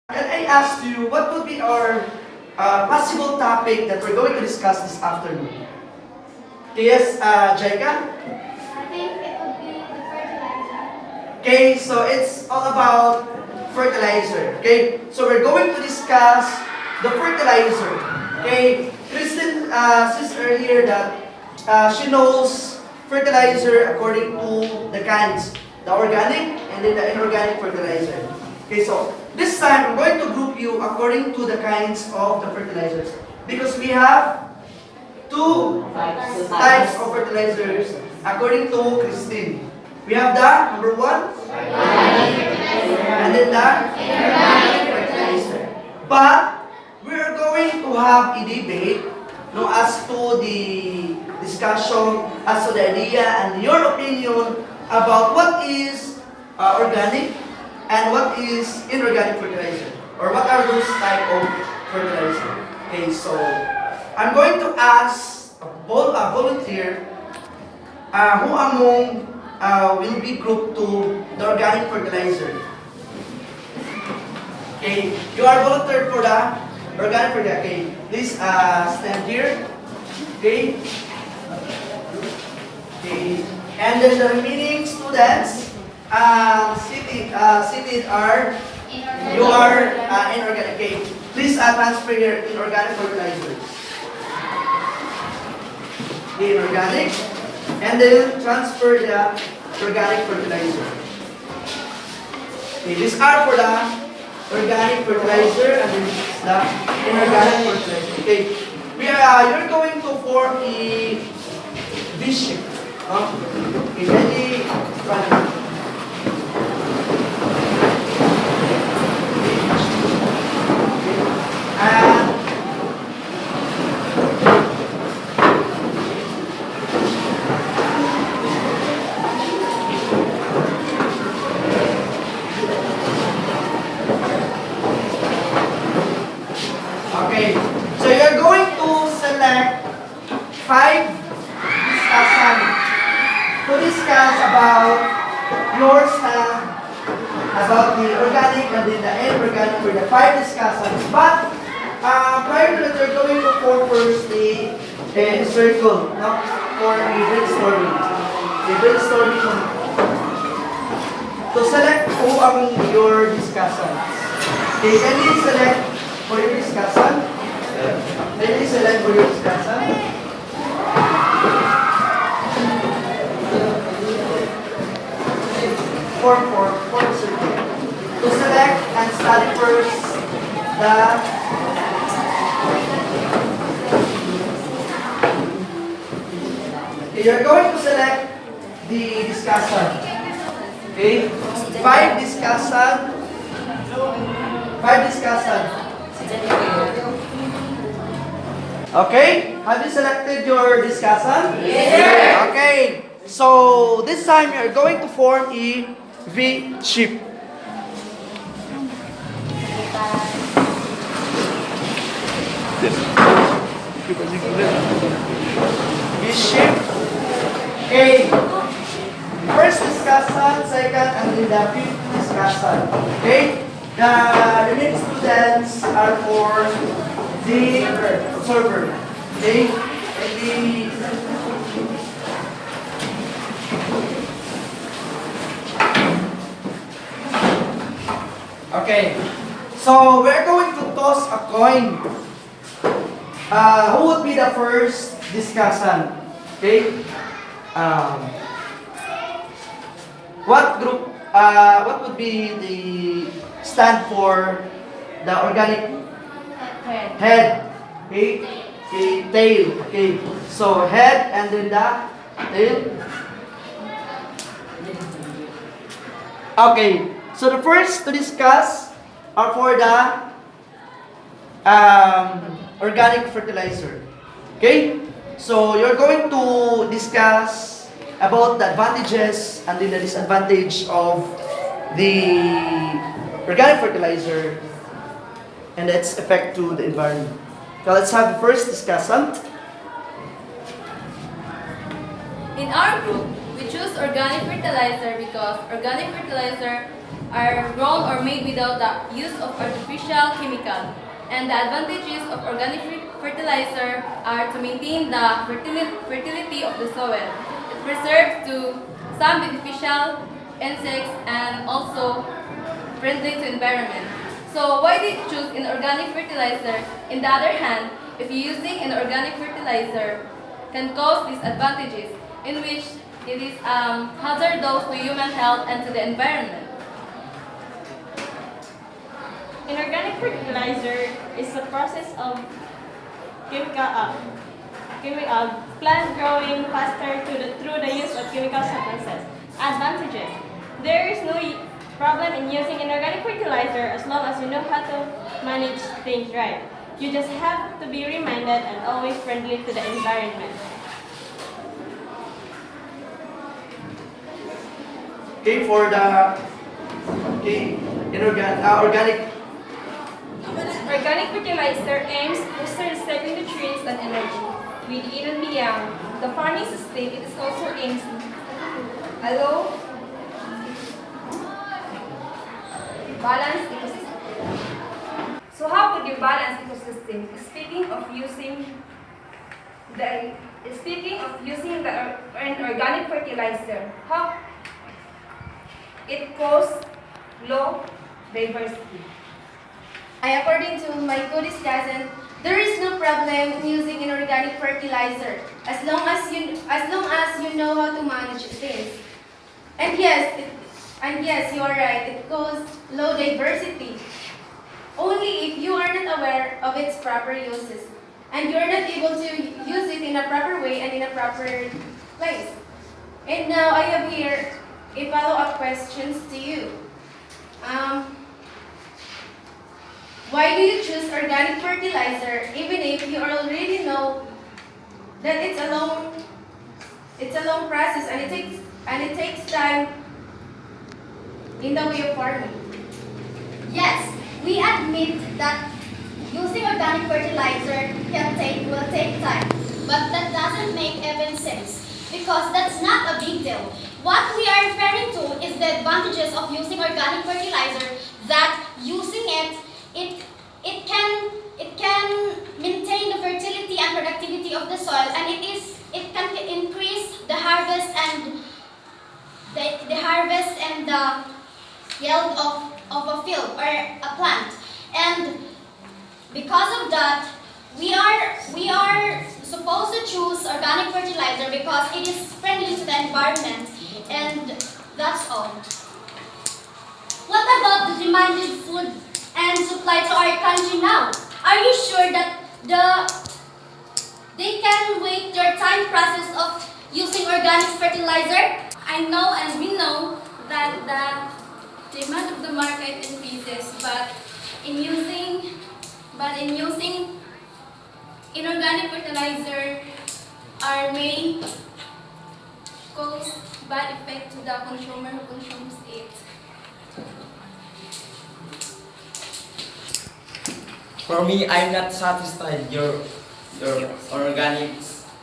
Can I ask you what would be our possible topic that we're going to discuss this afternoon? Yes, Jaika? I think it would be the fertilizer. Okay, so it's all about fertilizer. Okay, so we're going to discuss the fertilizer. Okay, Kristen says earlier that she knows fertilizer according to the kinds, the organic and then the inorganic fertilizer. Okay, so this time I'm going to group you according to the kinds of the fertilizers because we have two types of fertilizers according to Christine. We have the number one and then the inorganic fertilizer. But we are going to have a debate no, as to the discussion, as to the idea and your opinion about what is organic and what is inorganic fertilizer, or what are those type of fertilizer. Okay, so I'm going to ask a volunteer who among will be grouped to the organic fertilizer. Okay, you are volunteered for the organic fertilizer. Okay, please stand here. Okay. Okay, and then the remaining students seated are you are inorganic. Okay, please transfer your inorganic fertilizers. The inorganic, and then transfer the organic fertilizer. Okay, these are for the organic fertilizer and then the inorganic fertilizer. Okay, you're going to form a V shape. Okay, ready? Okay, so you're going to select 5 discussion to discuss about your stand about the organic and then the inorganic for the 5 discussions. But prior to that, you're going to form first a circle, no, for a brainstorming. A brainstorming to select who among your discussions. Okay, can you select for your discussion? Can you select for your discussion? For circle. To select and study first the okay, you're going to select the discussion. Okay? 5 discussion. 5 discussion. Okay? Have you selected your discussion? Yes. Okay. So this time you're going to form a V shape. V shape. Okay. First discussion, second, and then the fifth discussion. Okay. The remaining students are for the observer. Okay. And okay. So we're going to toss a coin. Who would be the first discussion? Okay. What group? What would be the stand for the organic head? Okay. Okay. Tail. Okay. So head and then the tail. Okay. So the first to discuss are for the organic fertilizer. Okay? So you're going to discuss about the advantages and then the disadvantage of the organic fertilizer and its effect to the environment. So let's have the first discussion. In our group, We choose organic fertilizer because organic fertilizer are grown or made without the use of artificial chemical. And the advantages of organic fertilizer are to maintain the fertility of the soil. It preserves to some beneficial insects and also friendly to environment. So why did you choose inorganic fertilizer? In the other hand, if you're using inorganic fertilizer, can cause disadvantages in which it is hazardous to human health and to the environment. Inorganic fertilizer is a process of plant growing faster through the use of chemical substances. Advantages. There is no problem in using inorganic fertilizer as long as you know how to manage things right. You just have to be reminded and always friendly to the environment. Okay, for the organic. Organic fertilizer aims to boost recycling nutrients and energy. With it and beyond the farming system, it is also aims to allow balanced ecosystem. So how could you balance ecosystem? Speaking of using the an organic fertilizer, how it causes low diversity. According to my co-discussant, there is no problem in using inorganic fertilizer as long as you know how to manage things. And yes, you are right. It causes low diversity. Only if you are not aware of its proper uses and you are not able to use it in a proper way and in a proper place. And now I have here a follow-up questions to you. Why do you choose organic fertilizer even if you already know that it's a long process and it takes time in the way of farming? Yes, we admit that using organic fertilizer will take time, but that doesn't make even sense because that's not a big deal. What we are referring to is the advantages of using organic fertilizer, that using it can maintain the fertility and productivity of the soil, and it can increase the harvest and the yield of a field or a plant. And because of that, we are supposed to choose organic fertilizer because it is friendly to the environment, and that's all. What about the demanded food and supply to our country now? Are you sure that they can wait their time process of using organic fertilizer? I know and we know that the demand of the market increases, but in using inorganic fertilizer may cause bad effect to the consumer who consumes it. For me, I'm not satisfied your organic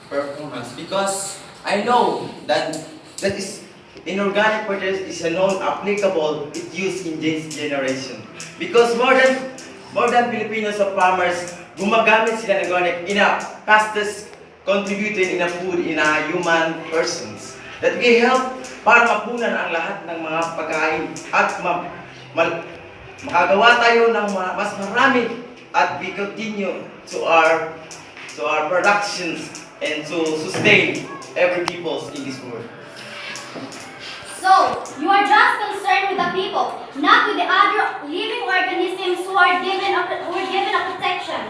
performance because I know that is inorganic fertilizer is a non-applicable. It used in this generation because more than Filipinos of farmers gumagamit sila ng organic in a fastest contributing in a food in a human persons that we help para mapunan ang lahat ng mga pagkain at makagawa tayo ng mas marami at we continue to our productions and to sustain every peoples in this world. So, you are just concerned with the people, not with the other living organisms who are given a protection.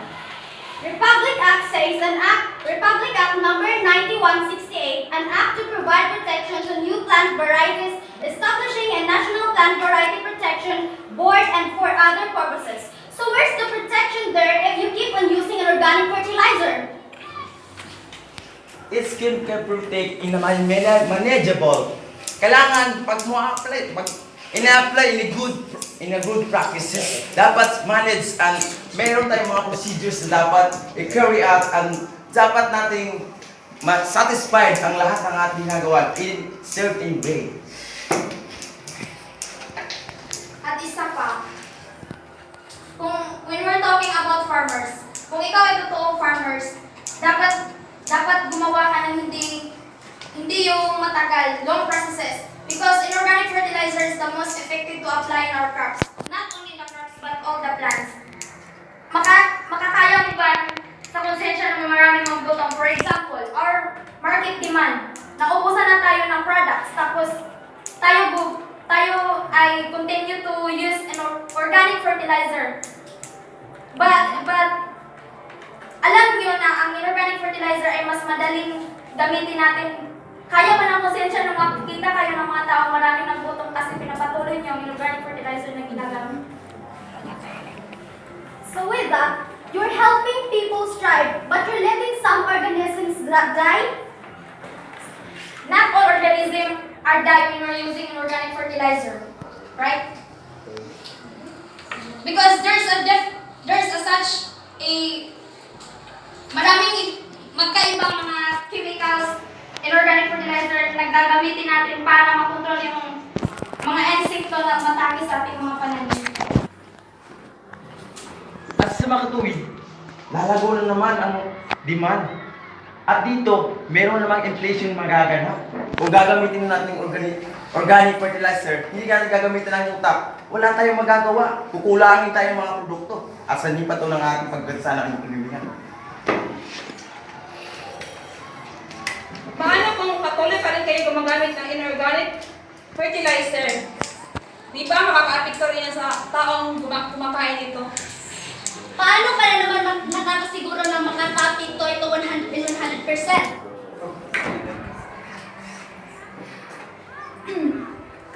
Republic Act says Republic Act number 9168, an act to provide protection to new plant varieties, establishing a national plant variety protection board and for other purposes. So where's the protection there if you keep on using an organic fertilizer? It can protect in a manageable. Kailangan pag mo ina-apply in a good practices, dapat manage and meron tayong mga procedures na dapat i-carry out and dapat nating satisfied ang lahat ng ating ginagawa in certain way. At isa pa, when we're talking about farmers, kung ikaw ay totoong farmers, dapat gumawa ka ng hindi yung matagal, long processes. Because inorganic fertilizer is the most effective to apply in our crops. Not only the crops, but all the plants. Makakaya mo ba sa konsensya ng maraming mga butong? For example, our market demand. Naubusan na tayo ng products, tapos tayo ay continue to use an organic fertilizer. But alam niyo na ang inorganic fertilizer ay mas madaling gamitin natin. Kaya ba ng konsensya nung makikita kayo ng mga tao maraming nagbutong kasi pinapatuloy niyo ang inorganic fertilizer na ginagamit? So with that, you're helping people strive, but you're letting some organisms die? Not all organisms are dying when we're using inorganic fertilizer, right? Because there's maraming magkaibang mga chemicals, inorganic fertilizer na gagamitin natin para makontrol yung mga insekto na matake sa ating mga pananim. At sa makatuwid, lalago na naman ang demand. At dito, meron namang inflation magaganap. Kung gagamitin natin organic fertilizer, hindi natin gagamitin ng utak, wala tayong magagawa. Kukulangin tayong mga produkto. At sa pa to ng ating pagbansa ng pagbibigan. Paano kung patuloy pa rin kayo gumagamit ng inorganic fertilizer? Di ba makaka-apekto rin yan sa taong kumakain ito? Paano ka na naman nakakasiguro na makakapekto ito 100%?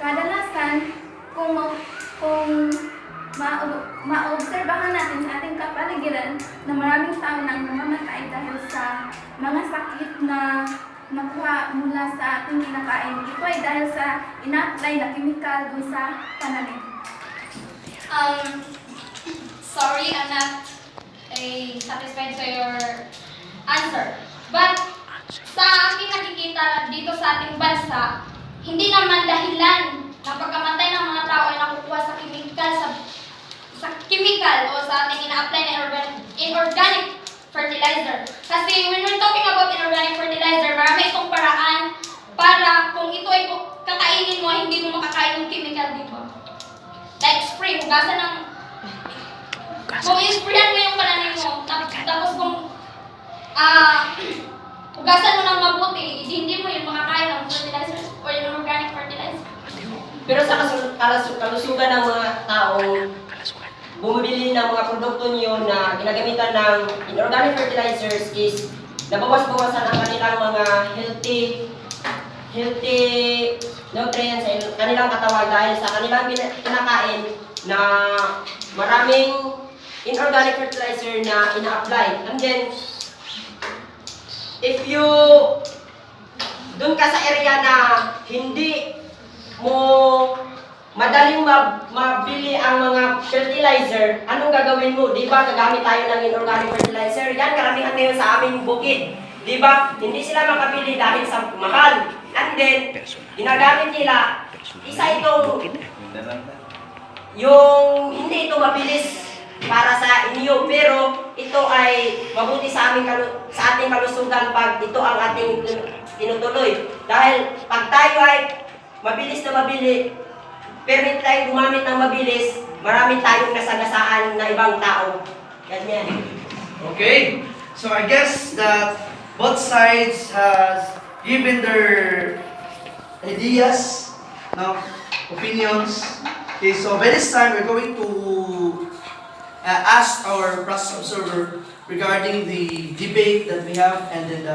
Kadalasan, kung maobserbahan natin sa ating kapaligiran na maraming tao nang namamatay dahil sa mga sakit na nakuha mula sa ating kinakain. Ito ay dahil sa ina-apply na chemical dun sa pananim. Sorry, I'm not satisfied sa your answer. But sa aking nakikita dito sa ating bansa, hindi naman dahilan na pagkamatay ng mga tao ay nakukuha sa chemical o sa ating ina-apply na inorganic fertilizer. Kasi when we're talking about inorganic fertilizer, marami itong paraan para kung ito ay kakainin mo, hindi mo makakain ng chemical dito. Like spray, hugasan ng kung i-sprayan mo yung pananim mo, tapos kung hugasan mo ng mabuti, hindi mo yung makakain ng fertilizer or yung organic fertilizer. Pero sa kalusugan ng mga taong bumibili ng mga produkto niyo na ginagamitan ng inorganic fertilizers is nabawas-bawasan ang kanilang mga healthy nutrients sa kanilang katawan dahil sa kanilang kinakain na maraming inorganic fertilizer na ina-apply. And then, if you doon ka sa area na hindi mo madaling mabili ang mga fertilizer, anong gagawin mo? Di ba, gagamit tayo ng inorganic fertilizer? Yan, karamihan ngayon sa aming bukid. Di ba, hindi sila makabili dahil sa mahal. And then, ginagamit nila, isa itong, yung hindi ito mabilis para sa inyo, pero ito ay mabuti sa ating kalusugan pag ito ang ating tinutuloy. Dahil pag tayo ay mabilis na mabili, permit tayo gumamit ng mabilis, marami tayong nasagasaan na ibang tao. Ganyan. Okay, so I guess that both sides has given their ideas, no, opinions. Okay, so by this time we're going to ask our process observer regarding the debate that we have and then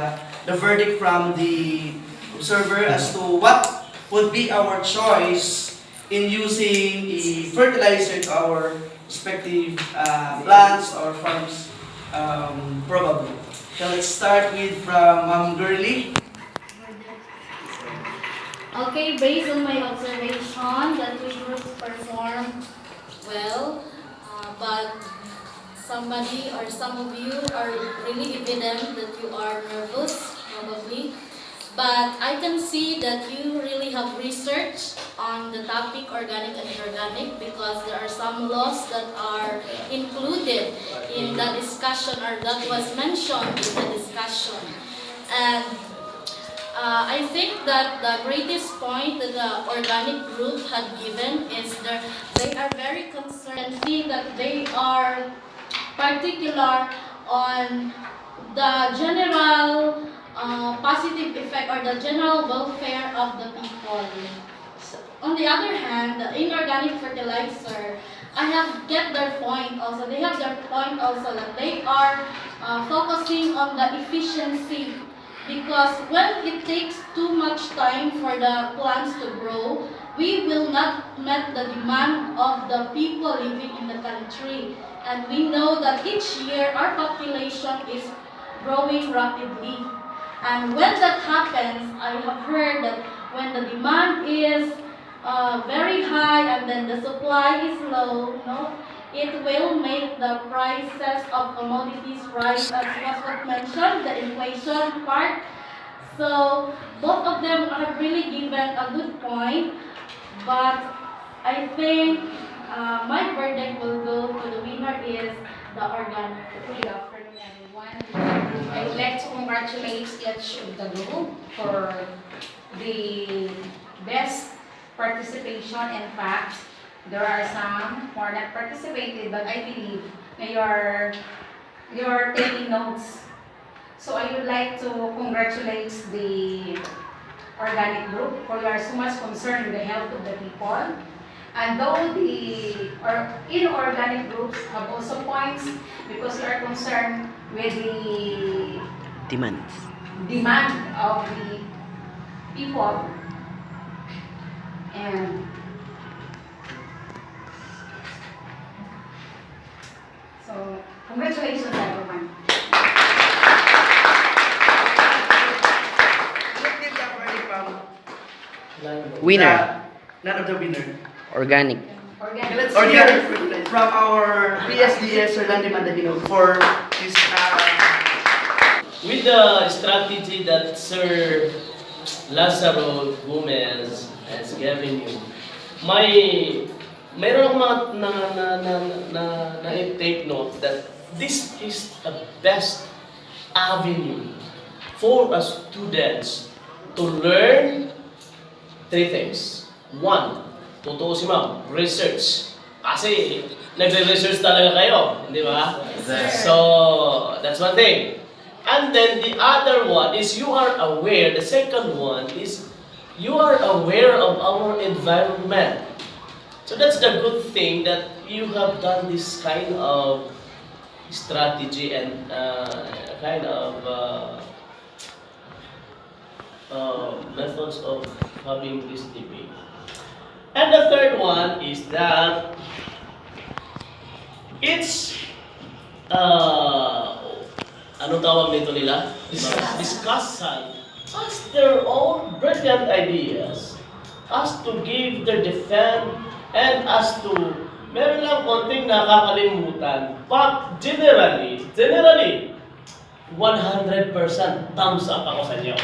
the verdict from the observer as to what would be our choice in using a fertilizer to our respective plants or farms, probably. So let's start with from Gerlie. Okay, based on my observation, the two groups perform well, but somebody or some of you are really evident that you are nervous probably. But I can see that you really have researched on the topic organic and inorganic, because there are some laws that are included in the discussion, or that was mentioned in the discussion. And I think that the greatest point that the organic group had given is that they are very concerned and see that they are particular on the general positive effect or the general welfare of the people. So, on the other hand, the inorganic fertilizer, I have get their point also. They have their point also that they are focusing on the efficiency, because when it takes too much time for the plants to grow, we will not meet the demand of the people living in the country. And we know that each year our population is growing rapidly. And when that happens, I have heard that when the demand is very high and then the supply is low, it will make the prices of commodities rise, as was mentioned, the inflation part. So both of them have really given a good point, but I think my verdict will go to the winner is the organic. Good afternoon, everyone. I would like to congratulate each of the group for the best participation. In fact, there are some who are not participated, but I believe that you're taking notes. So I would like to congratulate the organic group for you are so much concerned with the health of the people. And though the inorganic groups have also points, because you are concerned with the demand of the people. And so, congratulations everyone. Winner. None of the winner. Organic. Okay, let's hear from our PSDS or Landy Mandahinog for this. With the strategy that Sir Lazaro Gomez has given you, mayroon akong take note that this is the best avenue for us students to learn three things. One, totoo si ma'am, research. Kasi nagre-research talaga kayo, di ba? So, that's one thing. And then the other one is you are aware, the second one is you are aware of our environment. So that's the good thing that you have done this kind of strategy and kind of methods of having this debate. And the third one is that it's ano tawag nito nila? Discussant has their own brilliant ideas as to give their defense and as to meron lang konting nakakalimutan, but generally 100% thumbs up ako sa inyo.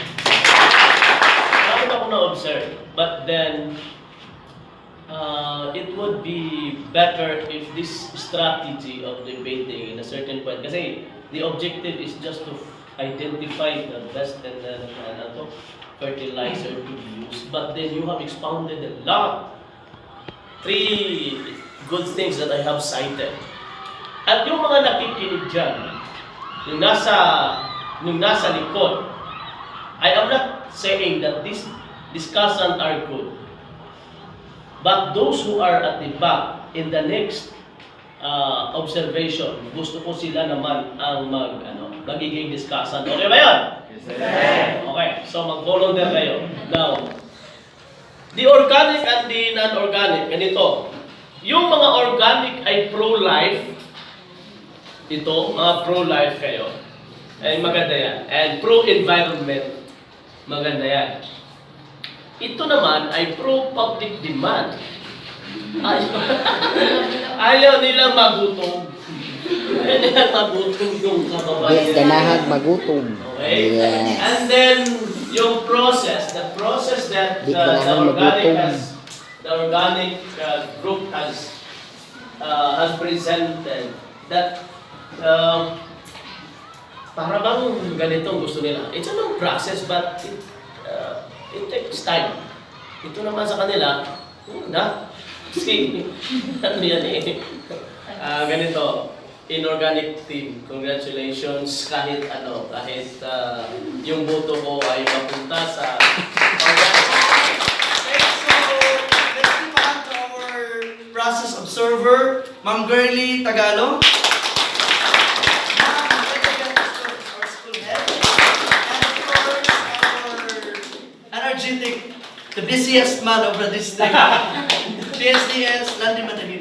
Bakit ako na-observe? But then it would be better if this strategy of debating in a certain point, kasi the objective is just to identify the best and then fertilizer to be used. But then you have expounded a lot. Three good things that I have cited. At yung mga nakikinig dyan, yung nasa likod, I am not saying that these discussants are good. But those who are at the back, in the next observation, gusto ko sila naman ang magiging discussant. Okay ba yun? Yes. Okay, so mag-volunteer kayo. Now, the organic and the non-organic, ganito. Yung mga organic ay pro-life. Ito, mga pro-life kayo. Ay maganda yan. And pro-environment, maganda yan. Ito naman ay pro-public demand. Ayaw nilang magutom. Magutom yung kababayan. Ganahag magutom. Okay? Yes. And then, yung process, the process that Di kailangan magutom. the organic group has presented, that para bang ganito ang gusto nila. It's a long process, but it takes time. Ito naman sa kanila, ano yan eh. Ganito, inorganic team, congratulations kahit yung boto ko ay mapunta sa organic. Okay, so let's give a hand to our process observer, Ma'am Gerlie, Tagalo. Ma'am, our school head. And of course, our energetic, the busiest man of the district, PSDS, Landy, Mandahinog.